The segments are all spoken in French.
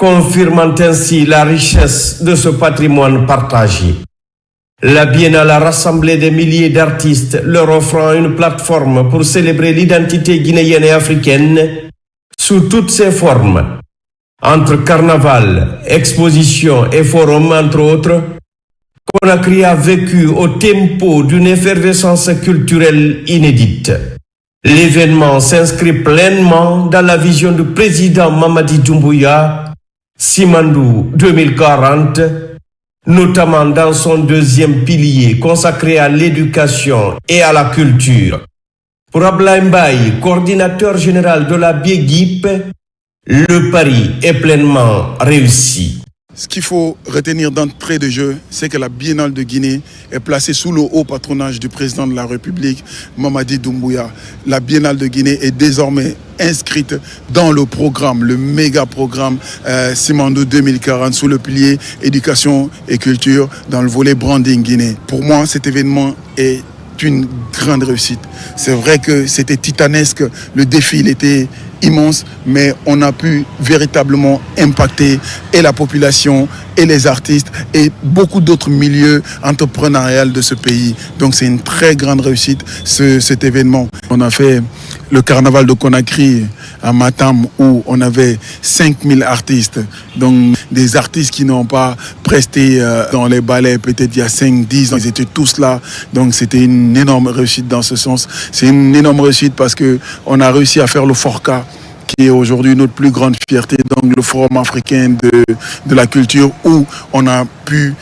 confirmant ainsi la richesse de ce patrimoine partagé. La Biennale a rassemblé des milliers d'artistes, leur offrant une plateforme pour célébrer l'identité guinéenne et africaine sous toutes ses formes. Entre carnaval, exposition et forum, entre autres, Conakry a vécu au tempo d'une effervescence culturelle inédite. L'événement s'inscrit pleinement dans la vision du président Mamadi Doumbouya, Simandou 2040, notamment dans son deuxième pilier consacré à l'éducation et à la culture. Pour Ablaye Mbaye, coordinateur général de la BIEGIP, le pari est pleinement réussi. Ce qu'il faut retenir d'entrée de jeu, c'est que la Biennale de Guinée est placée sous le haut patronage du président de la République, Mamadi Doumbouya. La Biennale de Guinée est désormais inscrite dans le programme, le méga programme Simandou 2040 sous le pilier éducation et culture dans le volet branding Guinée. Pour moi, cet événement est une grande réussite. C'est vrai que c'était titanesque, le défi il était immense, mais on a pu véritablement impacter et la population et les artistes et beaucoup d'autres milieux entrepreneuriaux de ce pays. Donc c'est une très grande réussite cet événement. On a fait le carnaval de Conakry à Matam où on avait 5000 artistes, donc des artistes qui n'ont pas presté dans les ballets peut-être il y a 5-10 ans, ils étaient tous là, donc c'était une énorme réussite dans ce sens. C'est une énorme réussite parce qu'on a réussi à faire le Forca, qui est aujourd'hui notre plus grande fierté, donc le Forum africain de la culture, où on a pu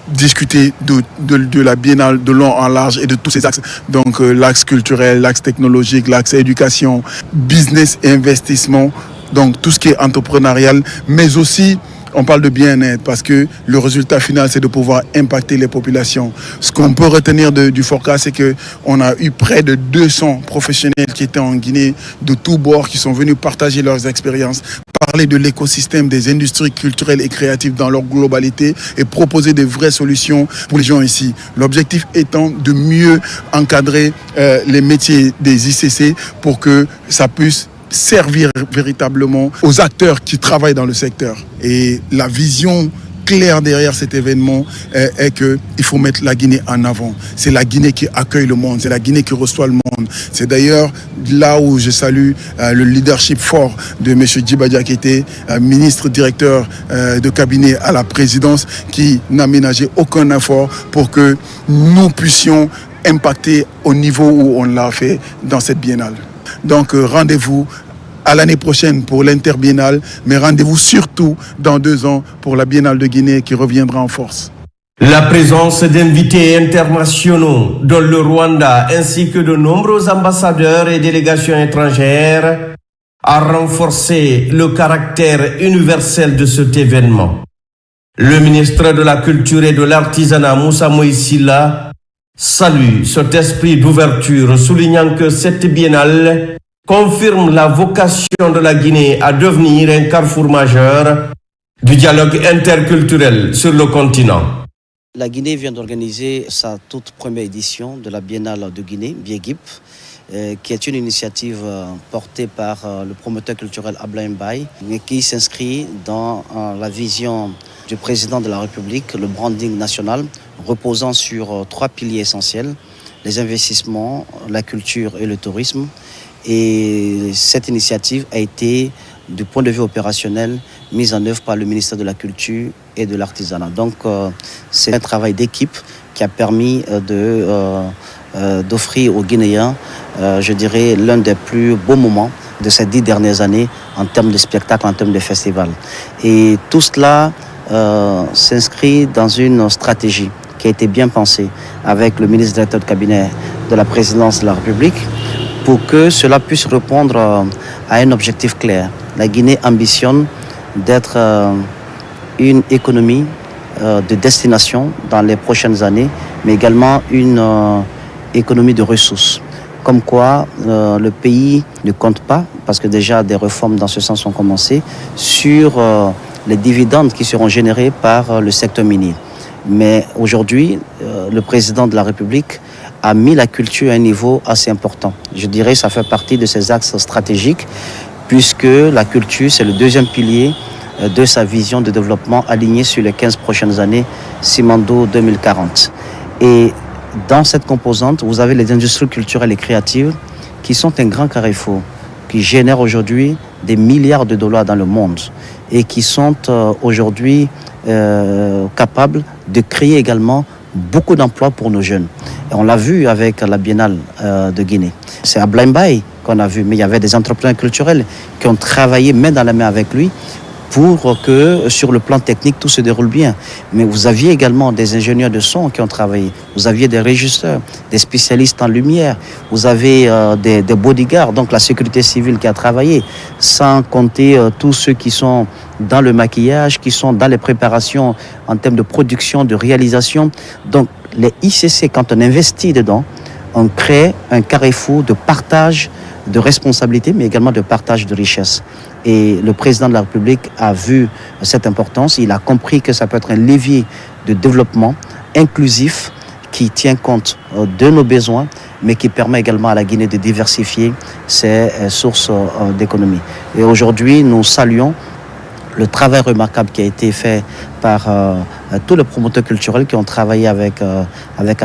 discuter de la biennale de long en large et de tous ces axes. Donc l'axe culturel, l'axe technologique, l'axe éducation, business et investissement, donc tout ce qui est entrepreneurial, mais aussi on parle de bien-être parce que le résultat final, c'est de pouvoir impacter les populations. Ce qu'on peut retenir du Forca, c'est qu'on a eu près de 200 professionnels qui étaient en Guinée de tous bords, qui sont venus partager leurs expériences, parler de l'écosystème des industries culturelles et créatives dans leur globalité et proposer des vraies solutions pour les gens ici. L'objectif étant de mieux encadrer les métiers des ICC pour que ça puisse servir véritablement aux acteurs qui travaillent dans le secteur. Et la vision claire derrière cet événement est qu'il faut mettre la Guinée en avant. C'est la Guinée qui accueille le monde, c'est la Guinée qui reçoit le monde. C'est d'ailleurs là où je salue le leadership fort de M. Djiba Diakité, ministre directeur de cabinet à la présidence, qui n'a ménagé aucun effort pour que nous puissions impacter au niveau où on l'a fait dans cette biennale. Donc rendez-vous à l'année prochaine pour l'interbiennale, mais rendez-vous surtout dans 2 ans pour la Biennale de Guinée qui reviendra en force. La présence d'invités internationaux dont le Rwanda ainsi que de nombreux ambassadeurs et délégations étrangères a renforcé le caractère universel de cet événement. Le ministre de la Culture et de l'Artisanat, Moussa Moïsila, salue cet esprit d'ouverture, soulignant que cette biennale confirme la vocation de la Guinée à devenir un carrefour majeur du dialogue interculturel sur le continent. La Guinée vient d'organiser sa toute première édition de la Biennale de Guinée, BIEGIP, qui est une initiative portée par le promoteur culturel Ablaye Mbaye, mais qui s'inscrit dans la vision du président de la République, le branding national, reposant sur 3 piliers essentiels, les investissements, la culture et le tourisme. Et cette initiative a été, du point de vue opérationnel, mise en œuvre par le ministère de la Culture et de l'Artisanat. Donc c'est un travail d'équipe qui a permis d'offrir aux Guinéens, je dirais, l'un des plus beaux moments de ces 10 dernières années en termes de spectacle, en termes de festival. Et tout cela s'inscrit dans une stratégie qui a été bien pensée avec le ministre directeur de cabinet de la présidence de la République pour que cela puisse répondre à un objectif clair. La Guinée ambitionne d'être une économie de destination dans les prochaines années, mais également une économie de ressources. Comme quoi, le pays ne compte pas, parce que déjà des réformes dans ce sens ont commencé, sur les dividendes qui seront générés par le secteur minier. Mais aujourd'hui, le président de la République a mis la culture à un niveau assez important. Je dirais que ça fait partie de ses axes stratégiques, puisque la culture, c'est le deuxième pilier de sa vision de développement alignée sur les 15 prochaines années, Simandou 2040. Et dans cette composante, vous avez les industries culturelles et créatives qui sont un grand carrefour, qui génèrent aujourd'hui des milliards de dollars dans le monde et qui sont aujourd'hui capables de créer également beaucoup d'emplois pour nos jeunes. Et on l'a vu avec la Biennale de Guinée. C'est à Blaimbay qu'on a vu, mais il y avait des entrepreneurs culturels qui ont travaillé main dans la main avec lui pour que sur le plan technique tout se déroule bien. Mais vous aviez également des ingénieurs de son qui ont travaillé, vous aviez des régisseurs, des spécialistes en lumière, vous avez des bodyguards, donc la sécurité civile qui a travaillé, sans compter tous ceux qui sont dans le maquillage, qui sont dans les préparations en termes de production, de réalisation. Donc les ICC, quand on investit dedans, on crée un carrefour de partage de responsabilité, mais également de partage de richesse. Et le président de la République a vu cette importance. Il a compris que ça peut être un levier de développement inclusif qui tient compte de nos besoins, mais qui permet également à la Guinée de diversifier ses sources d'économie. Et aujourd'hui, nous saluons le travail remarquable qui a été fait par tous les promoteurs culturels qui ont travaillé avec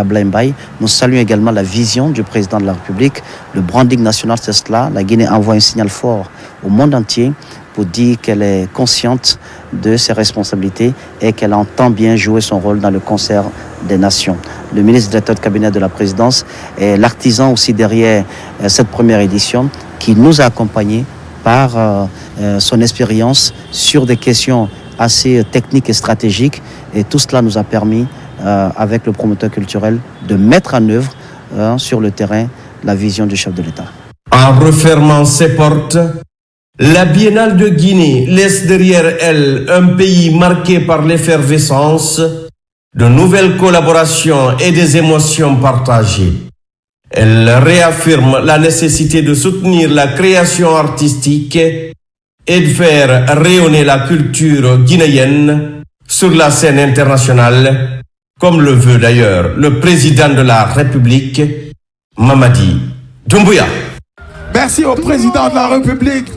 Blaimbay. Nous saluons également la vision du président de la République. Le branding national, c'est cela. La Guinée envoie un signal fort au monde entier pour dire qu'elle est consciente de ses responsabilités et qu'elle entend bien jouer son rôle dans le concert des nations. Le ministre directeur de cabinet de la présidence est l'artisan aussi derrière cette première édition qui nous a accompagnés par son expérience sur des questions assez techniques et stratégiques. Et tout cela nous a permis, avec le promoteur culturel, de mettre en œuvre sur le terrain la vision du chef de l'État. En refermant ses portes, la Biennale de Guinée laisse derrière elle un pays marqué par l'effervescence, de nouvelles collaborations et des émotions partagées. Elle réaffirme la nécessité de soutenir la création artistique et de faire rayonner la culture guinéenne sur la scène internationale, comme le veut d'ailleurs le président de la République, Mamadi Doumbouya. Merci au président de la République.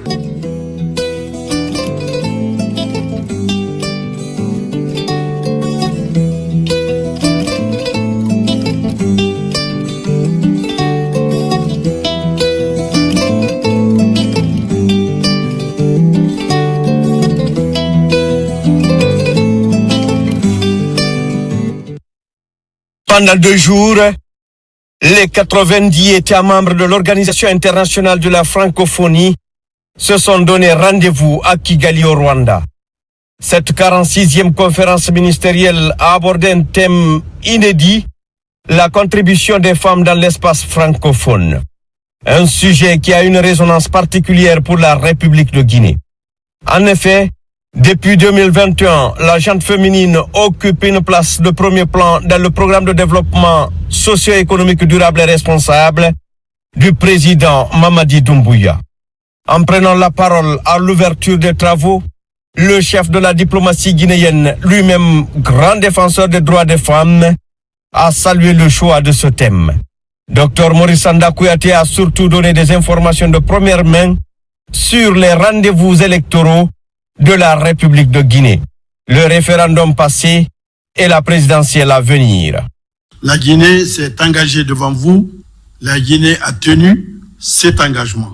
Pendant 2 jours, les 90 États membres de l'Organisation internationale de la francophonie se sont donné rendez-vous à Kigali au Rwanda. Cette 46e conférence ministérielle a abordé un thème inédit, la contribution des femmes dans l'espace francophone. Un sujet qui a une résonance particulière pour la République de Guinée. En effet, depuis 2021, la gente féminine occupe une place de premier plan dans le programme de développement socio-économique durable et responsable du président Mamadi Doumbouya. En prenant la parole à l'ouverture des travaux, le chef de la diplomatie guinéenne, lui-même grand défenseur des droits des femmes, a salué le choix de ce thème. Dr Maurice Sanda Kouyaté a surtout donné des informations de première main sur les rendez-vous électoraux de la République de Guinée, le référendum passé et la présidentielle à venir. La Guinée s'est engagée devant vous. La Guinée a tenu cet engagement.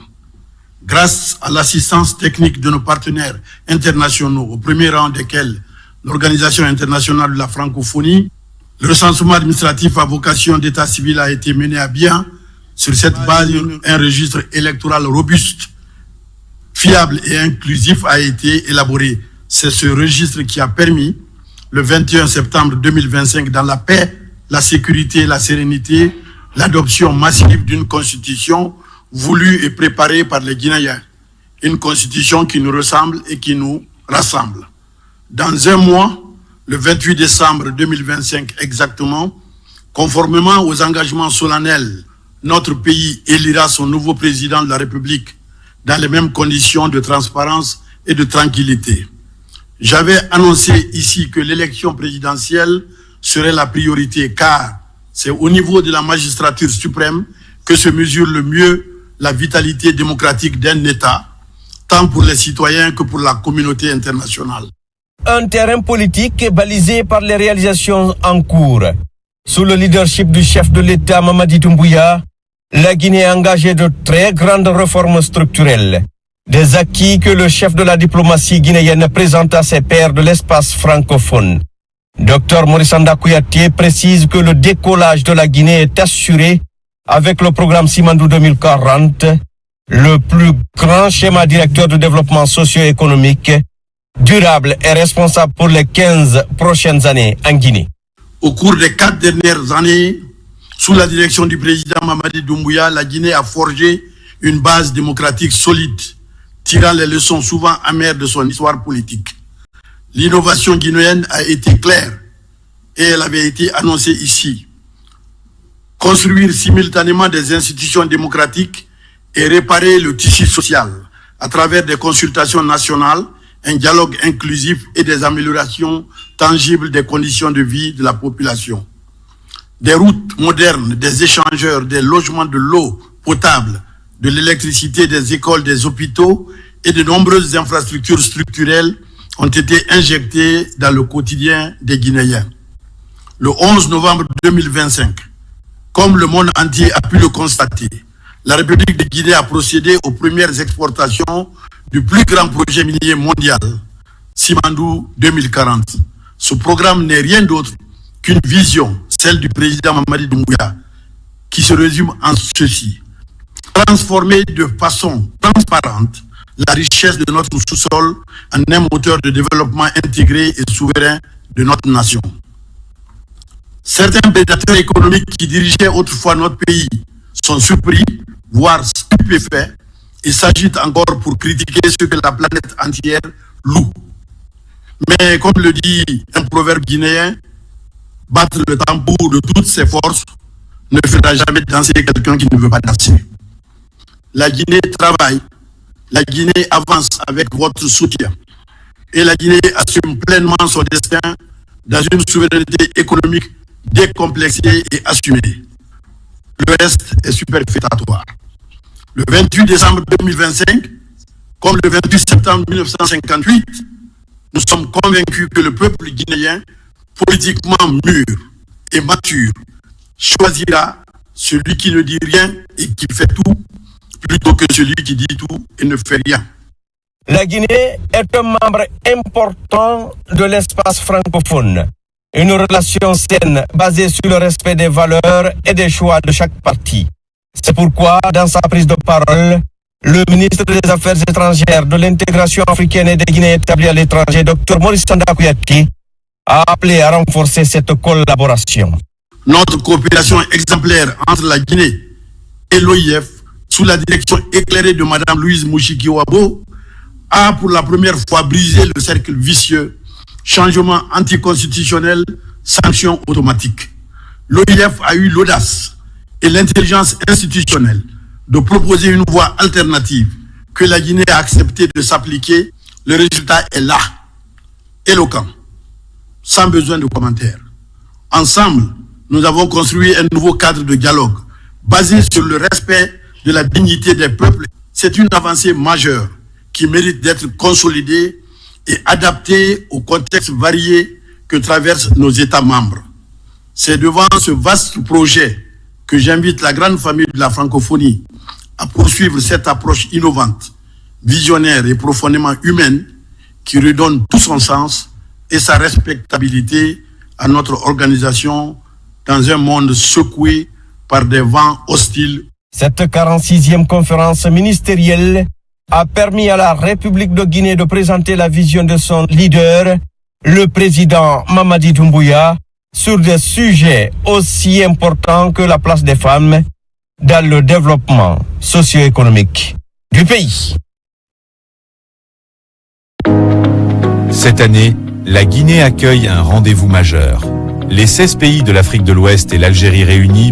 Grâce à l'assistance technique de nos partenaires internationaux, au premier rang desquels l'Organisation internationale de la francophonie, le recensement administratif à vocation d'état civil a été mené à bien. Sur cette base, un registre électoral robuste, fiable et inclusif a été élaboré. C'est ce registre qui a permis, le 21 septembre 2025, dans la paix, la sécurité et la sérénité, l'adoption massive d'une constitution voulue et préparée par les Guinéens. Une constitution qui nous ressemble et qui nous rassemble. Dans un mois, le 28 décembre 2025 exactement, conformément aux engagements solennels, notre pays élira son nouveau président de la République dans les mêmes conditions de transparence et de tranquillité. J'avais annoncé ici que l'élection présidentielle serait la priorité car c'est au niveau de la magistrature suprême que se mesure le mieux la vitalité démocratique d'un État, tant pour les citoyens que pour la communauté internationale. Un terrain politique balisé par les réalisations en cours. Sous le leadership du chef de l'État Mamadi Doumbouya, la Guinée a engagé de très grandes réformes structurelles. Des acquis que le chef de la diplomatie guinéenne présente à ses pairs de l'espace francophone. Dr Maurice Anda Kouyaté précise que le décollage de la Guinée est assuré avec le programme Simandou 2040, le plus grand schéma directeur de développement socio-économique, durable et responsable pour les 15 prochaines années en Guinée. Au cours des 4 dernières années, sous la direction du président Mamadi Doumbouya, la Guinée a forgé une base démocratique solide, tirant les leçons souvent amères de son histoire politique. L'innovation guinéenne a été claire et elle avait été annoncée ici. Construire simultanément des institutions démocratiques et réparer le tissu social à travers des consultations nationales, un dialogue inclusif et des améliorations tangibles des conditions de vie de la population. Des routes modernes, des échangeurs, des logements, de l'eau potable, de l'électricité, des écoles, des hôpitaux et de nombreuses infrastructures structurelles ont été injectées dans le quotidien des Guinéens. Le 11 novembre 2025, comme le monde entier a pu le constater, la République de Guinée a procédé aux premières exportations du plus grand projet minier mondial, Simandou 2040. Ce programme n'est rien d'autre qu'une vision, celle du président Mamadi Doumbouya, qui se résume en ceci: transformer de façon transparente la richesse de notre sous-sol en un moteur de développement intégré et souverain de notre nation. Certains prédateurs économiques qui dirigeaient autrefois notre pays sont surpris, voire stupéfaits, et s'agitent encore pour critiquer ce que la planète entière loue. Mais comme le dit un proverbe guinéen, battre le tambour de toutes ses forces ne fera jamais danser quelqu'un qui ne veut pas danser. La Guinée travaille, la Guinée avance avec votre soutien et la Guinée assume pleinement son destin dans une souveraineté économique décomplexée et assumée. Le reste est superfétatoire. Le 28 décembre 2025, comme le 28 septembre 1958, nous sommes convaincus que le peuple guinéen, politiquement mûr et mature, choisira celui qui ne dit rien et qui fait tout, plutôt que celui qui dit tout et ne fait rien. La Guinée est un membre important de l'espace francophone. Une relation saine basée sur le respect des valeurs et des choix de chaque parti. C'est pourquoi, dans sa prise de parole, le ministre des Affaires étrangères, de l'intégration africaine et des Guinéens établis à l'étranger, Dr Maurice Anda Kouyaté, a appelé à renforcer cette collaboration. Notre coopération exemplaire entre la Guinée et l'OIF, sous la direction éclairée de Mme Louise Mouchikiwabo, a pour la première fois brisé le cercle vicieux: changement anticonstitutionnel, sanctions automatiques. L'OIF a eu l'audace et l'intelligence institutionnelle de proposer une voie alternative que la Guinée a accepté de s'appliquer. Le résultat est là, éloquent, sans besoin de commentaires. Ensemble, nous avons construit un nouveau cadre de dialogue basé sur le respect de la dignité des peuples. C'est une avancée majeure qui mérite d'être consolidée et adaptée aux contextes variés que traversent nos États membres. C'est devant ce vaste projet que j'invite la grande famille de la francophonie à poursuivre cette approche innovante, visionnaire et profondément humaine qui redonne tout son sens et sa respectabilité à notre organisation dans un monde secoué par des vents hostiles. Cette 46e conférence ministérielle a permis à la République de Guinée de présenter la vision de son leader, le président Mamadi Doumbouya, sur des sujets aussi importants que la place des femmes dans le développement socio-économique du pays. Cette année, la Guinée accueille un rendez-vous majeur. Les 16 pays de l'Afrique de l'Ouest et l'Algérie réunis